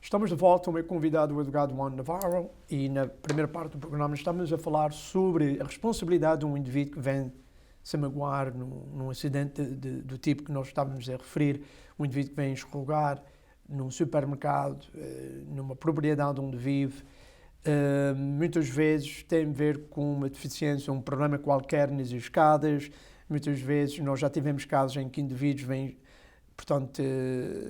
Estamos de volta, o meu convidado, o advogado Juan Navarro, e na primeira parte do programa estamos a falar sobre a responsabilidade de um indivíduo que vem se magoar num acidente do tipo que nós estávamos a referir, um indivíduo que vem escorregar num supermercado, numa propriedade onde vive, muitas vezes tem a ver com uma deficiência, um problema qualquer nas escadas, muitas vezes nós já tivemos casos em que indivíduos vêm, portanto,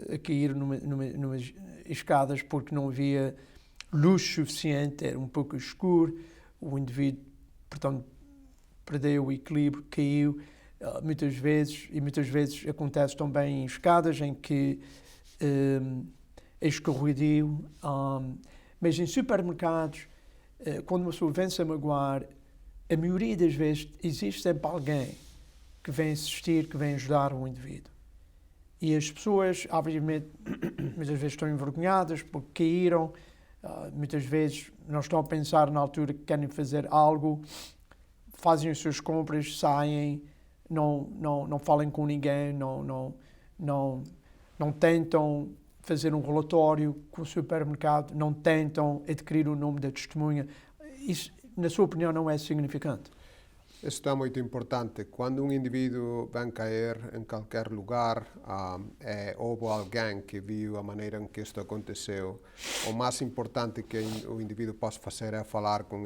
a cair numas escadas porque não havia luz suficiente, era um pouco escuro, o indivíduo, portanto, perdeu o equilíbrio, caiu, muitas vezes acontece também em escadas em que é escorregadio, mas em supermercados, quando uma pessoa vem-se a magoar, a maioria das vezes existe sempre alguém que vem assistir, que vem ajudar o indivíduo. E as pessoas, obviamente, muitas vezes estão envergonhadas porque caíram, muitas vezes não estão a pensar na altura que querem fazer algo, fazem as suas compras, saem, não falem com ninguém, não tentam fazer um relatório com o supermercado, não tentam adquirir o nome da testemunha. Isso, na sua opinião, não é significante? Isso é muito importante. Quando um indivíduo vem cair em qualquer lugar, houve alguém que viu a maneira em que isto aconteceu. O mais importante que o indivíduo possa fazer é falar com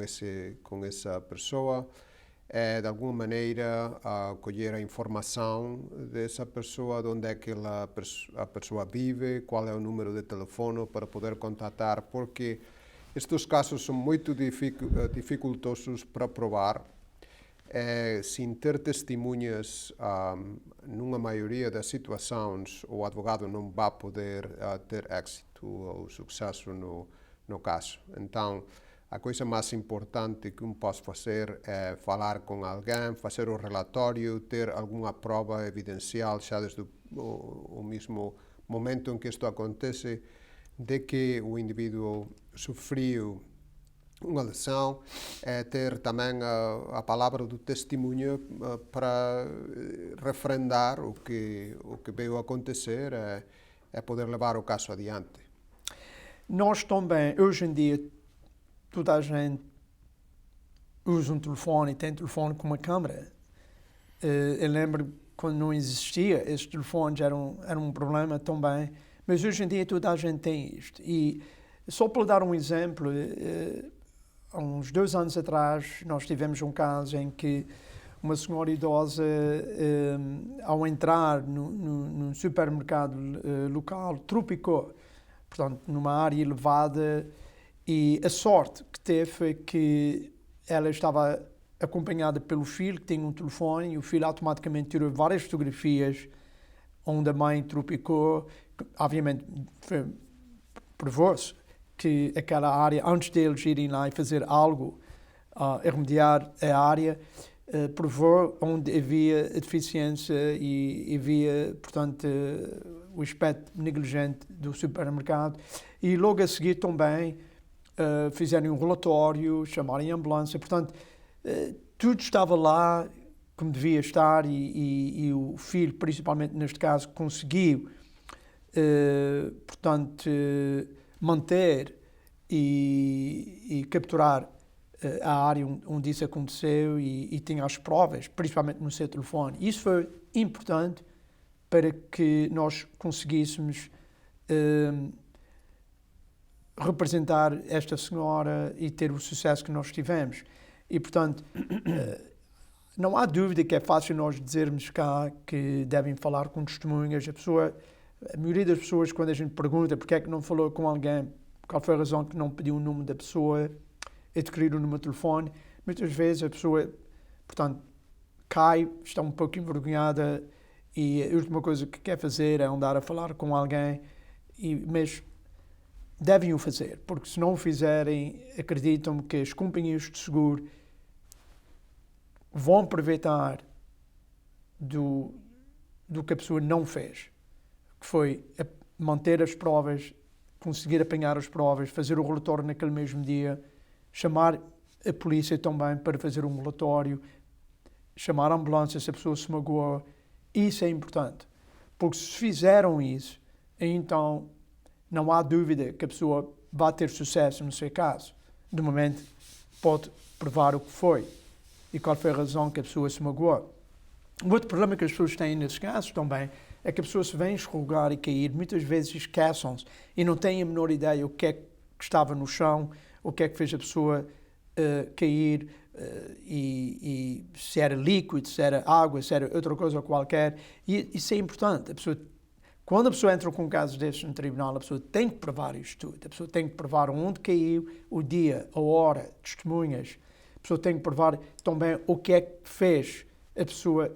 essa pessoa, de alguma maneira colher a informação dessa pessoa, de onde é que a pessoa vive, qual é o número de telefone para poder contatar, porque estes casos são muito dificultosos para provar. Sem ter testemunhas, numa maioria das situações, o advogado não vai poder ter êxito ou sucesso no caso. Então, a coisa mais importante que posso fazer é falar com alguém, fazer o relatório, ter alguma prova evidencial, já desde o mesmo momento em que isto acontece, de que o indivíduo sofreu uma lesão, ter também a palavra do testemunho para referendar o que veio acontecer, é poder levar o caso adiante. Nós também, hoje em dia, toda a gente usa um telefone e tem telefone com uma câmera. Eu lembro quando não existia, esses telefones eram um problema também, mas hoje em dia toda a gente tem isto. E só para dar um exemplo, há uns 2 anos atrás, nós tivemos um caso em que uma senhora idosa, ao entrar num supermercado local, tropicou, portanto, numa área elevada, e a sorte que teve foi que ela estava acompanhada pelo filho, que tinha um telefone, e o filho automaticamente tirou várias fotografias onde a mãe tropicou. Obviamente, provou-se que aquela área, antes deles irem lá e fazer algo, a remediar a área, provou onde havia a deficiência e havia, portanto, o aspecto negligente do supermercado. E logo a seguir também fizerem um relatório, chamarem a ambulância. Portanto, tudo estava lá como devia estar e o filho, principalmente neste caso, conseguiu, portanto, manter e capturar a área onde isso aconteceu e tinha as provas, principalmente no seu telefone. Isso foi importante para que nós conseguíssemos representar esta senhora e ter o sucesso que nós tivemos. E, portanto, não há dúvida que é fácil nós dizermos cá que devem falar com testemunhas. A maioria das pessoas, quando a gente pergunta porque é que não falou com alguém, qual foi a razão que não pediu o número da pessoa, adquirir o número de telefone, muitas vezes a pessoa, portanto, cai, está um pouco envergonhada e a última coisa que quer fazer é andar a falar com alguém, mas devem o fazer, porque se não o fizerem, acreditam-me que as companhias de seguro vão aproveitar do que a pessoa não fez, que foi manter as provas, conseguir apanhar as provas, fazer o relatório naquele mesmo dia, chamar a polícia também para fazer um relatório, chamar a ambulância se a pessoa se magoou. Isso é importante, porque se fizeram isso, então não há dúvida que a pessoa vai ter sucesso no seu caso. De momento, pode provar o que foi e qual foi a razão que a pessoa se magoou. O outro problema que as pessoas têm nesses casos também é que a pessoa se vem escorregar e cair, muitas vezes esquecem-se e não têm a menor ideia o que é que estava no chão, o que é que fez a pessoa cair, e se era líquido, se era água, se era outra coisa qualquer. E isso é importante. Quando a pessoa entra com casos destes no tribunal, a pessoa tem que provar isto tudo. A pessoa tem que provar onde caiu, o dia, a hora, testemunhas. A pessoa tem que provar também o que é que fez a pessoa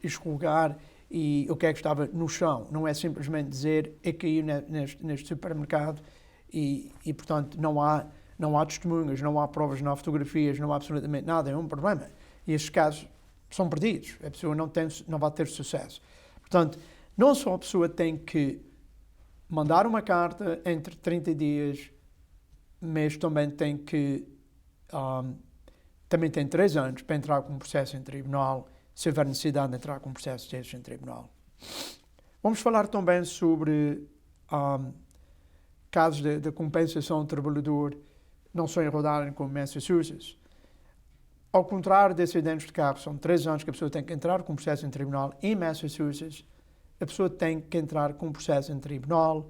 escorregar e o que é que estava no chão. Não é simplesmente dizer eu caí neste supermercado e portanto, não há testemunhas, não há provas, não há fotografias, não há absolutamente nada. É um problema. E estes casos são perdidos. A pessoa não vai ter sucesso. Portanto, não só a pessoa tem que mandar uma carta entre 30 dias, mas também tem que também tem 3 anos para entrar com um processo em tribunal, se houver necessidade de entrar com um processo destes em tribunal. Vamos falar também sobre casos de compensação do trabalhador, não só em Rhode Island como em Massachusetts. Ao contrário de acidentes de carro, são 3 anos que a pessoa tem que entrar com um processo em tribunal. Em Massachusetts, a pessoa tem que entrar com um processo em tribunal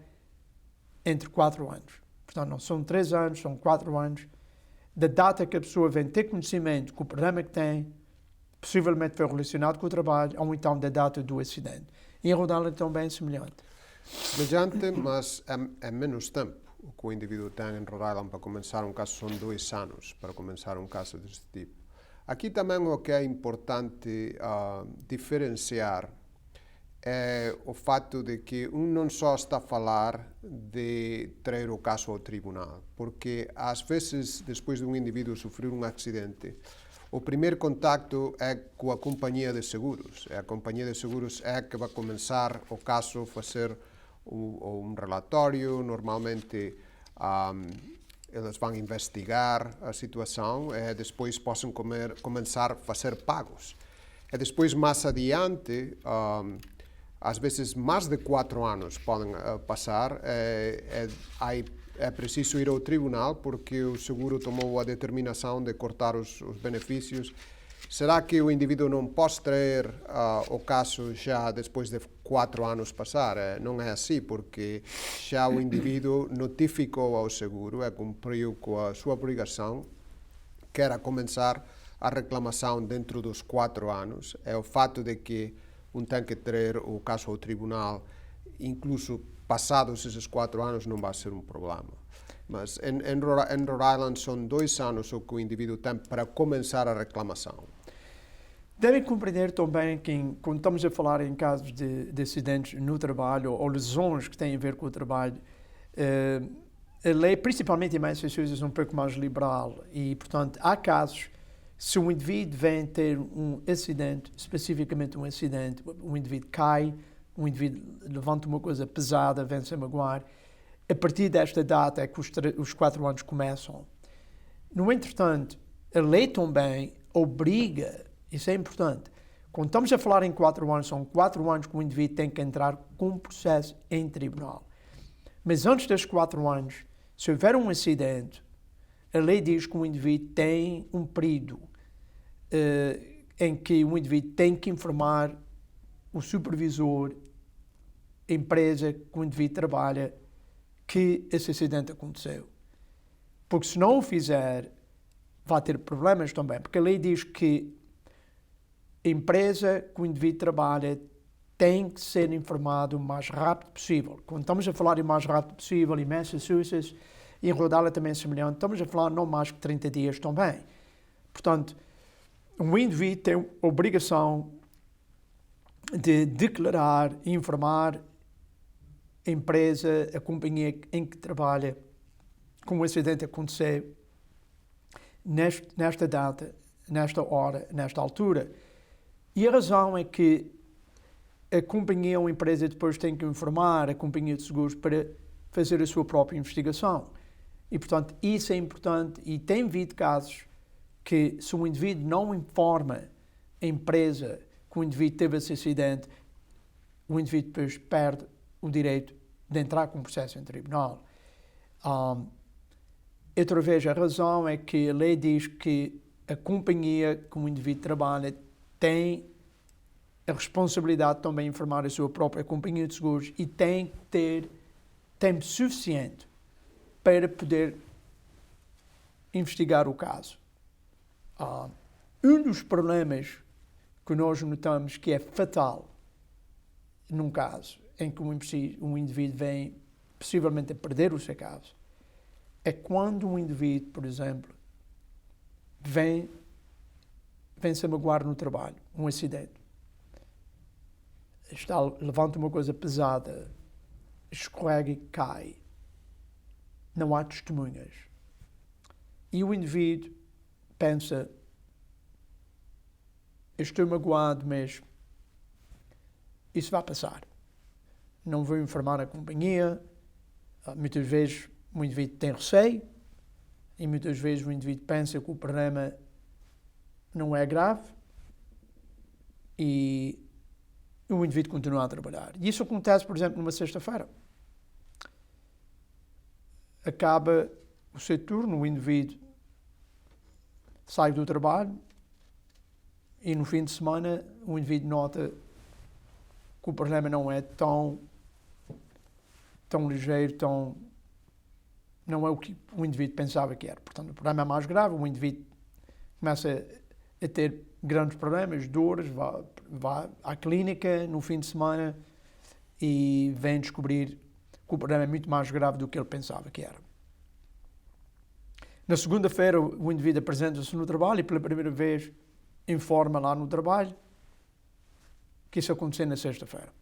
entre 4 anos. Portanto, não são 3 anos, são 4 anos. Da data que a pessoa vem ter conhecimento com o problema que tem, possivelmente foi relacionado com o trabalho, ou então da data do acidente. E em Rhode Island também é semelhante. Semelhante, mas é menos tempo o que o indivíduo tem em Rhode Island para começar um caso. São 2 anos para começar um caso deste tipo. Aqui também o que é importante diferenciar é o fato de que não só está a falar de trazer o caso ao tribunal, porque às vezes, depois de um indivíduo sofrer um acidente, o primeiro contacto é com a companhia de seguros. A companhia de seguros é que vai começar o caso, fazer um relatório. Normalmente eles vão investigar a situação e depois possam começar a fazer pagos. E depois, mais adiante, às vezes mais de 4 anos podem passar, é preciso ir ao tribunal porque o seguro tomou a determinação de cortar os benefícios. Será que o indivíduo não pode trazer o caso já depois de 4 anos passar? Não é assim, porque já o indivíduo notificou ao seguro, cumpriu com a sua obrigação, que era começar a reclamação dentro dos 4 anos. É o fato de que tem que ter o caso ao tribunal, incluso passados esses 4 anos, não vai ser um problema. Mas em Rhode Island são 2 anos o que o indivíduo tem para começar a reclamação. Devem compreender também que, quando estamos a falar em casos de acidentes no trabalho ou lesões que têm a ver com o trabalho, a lei, principalmente em Massachusetts, é um pouco mais liberal e, portanto, há casos. Se um indivíduo vem ter um acidente, especificamente um acidente, um indivíduo cai, um indivíduo levanta uma coisa pesada, vem-se a magoar, a partir desta data é que os 4 anos começam. No entretanto, a lei também obriga, isso é importante, quando estamos a falar em 4 anos, são 4 anos que o indivíduo tem que entrar com um processo em tribunal. Mas antes desses 4 anos, se houver um acidente, a lei diz que o indivíduo tem um período em que o indivíduo tem que informar o supervisor, a empresa que o indivíduo trabalha, que esse acidente aconteceu. Porque se não o fizer, vai ter problemas também. Porque a lei diz que a empresa que o indivíduo trabalha tem que ser informado o mais rápido possível. Quando estamos a falar o mais rápido possível, em Massachusetts e em Rhode Island também é semelhante, estamos a falar não mais que 30 dias também. Portanto, um indivíduo tem a obrigação de declarar e informar a empresa, a companhia em que trabalha, que um acidente aconteceu nesta data, nesta hora, nesta altura. E a razão é que a companhia ou a empresa depois tem que informar a companhia de seguros para fazer a sua própria investigação. E, portanto, isso é importante e tem havido casos que, se um indivíduo não informa a empresa que o indivíduo teve esse acidente, o indivíduo depois perde o direito de entrar com um processo em tribunal. Outra vez, a razão é que a lei diz que a companhia que o indivíduo trabalha tem a responsabilidade também de informar a sua própria companhia de seguros e tem que ter tempo suficiente para poder investigar o caso. Um dos problemas que nós notamos que é fatal num caso em que um indivíduo vem possivelmente a perder o seu caso é quando um indivíduo, por exemplo, vem se a magoar no trabalho, um acidente. Levanta uma coisa pesada, escorrega e cai. Não há testemunhas. E o indivíduo pensa, eu estou magoado, mas isso vai passar. Não vou informar a companhia. Muitas vezes o indivíduo tem receio e muitas vezes o indivíduo pensa que o problema não é grave e o indivíduo continua a trabalhar. E isso acontece, por exemplo, numa sexta-feira. Acaba o seu turno, o indivíduo sai do trabalho e no fim de semana o indivíduo nota que o problema não é tão ligeiro, não é o que o indivíduo pensava que era. Portanto, o problema é mais grave, o indivíduo começa a ter grandes problemas, dores, vai à clínica no fim de semana e vem descobrir que o problema é muito mais grave do que ele pensava que era. Na segunda-feira, o indivíduo apresenta-se no trabalho e pela primeira vez informa lá no trabalho que isso aconteceu na sexta-feira.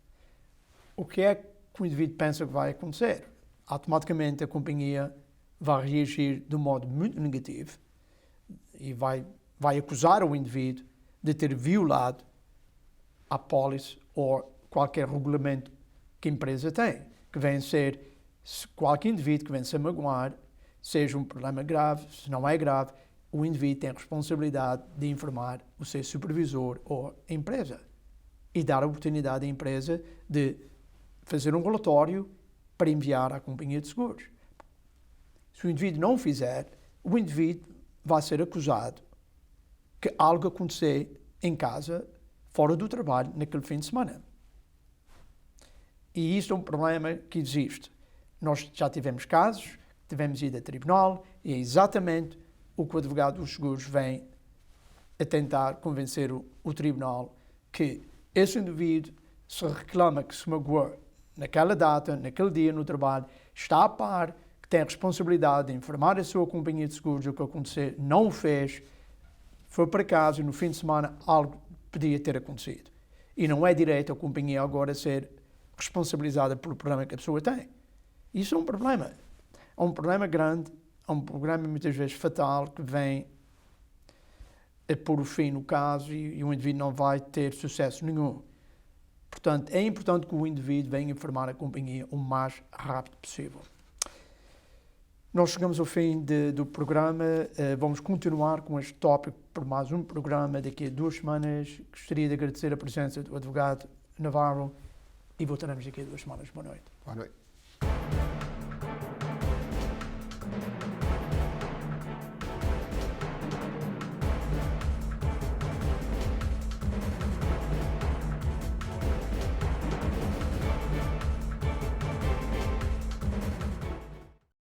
O que é que o indivíduo pensa que vai acontecer? Automaticamente a companhia vai reagir de um modo muito negativo e vai acusar o indivíduo de ter violado a pólice ou qualquer regulamento que a empresa tem, que vem ser, qualquer indivíduo que vem se magoar, seja um problema grave, se não é grave, o indivíduo tem a responsabilidade de informar o seu supervisor ou a empresa e dar a oportunidade à empresa de fazer um relatório para enviar à companhia de seguros. Se o indivíduo não fizer, o indivíduo vai ser acusado que algo aconteceu em casa, fora do trabalho, naquele fim de semana. E isso é um problema que existe. Nós já tivemos casos, tivemos ido a tribunal, e é exatamente o que o advogado dos seguros vem a tentar convencer o tribunal que esse indivíduo se reclama que se magoou naquela data, naquele dia no trabalho, está a par, que tem a responsabilidade de informar a sua companhia de seguros o que aconteceu, não o fez, foi para casa e no fim de semana algo podia ter acontecido. E não é direito a companhia agora ser responsabilizada pelo problema que a pessoa tem. Isso é um problema. É um problema grande, é um problema muitas vezes fatal que vem a pôr o fim no caso e o indivíduo não vai ter sucesso nenhum. Portanto, é importante que o indivíduo venha informar a companhia o mais rápido possível. Nós chegamos ao fim do programa, vamos continuar com este tópico por mais um programa daqui a 2 semanas. Gostaria de agradecer a presença do advogado Navarro e voltaremos daqui a 2 semanas. Boa noite. Boa noite.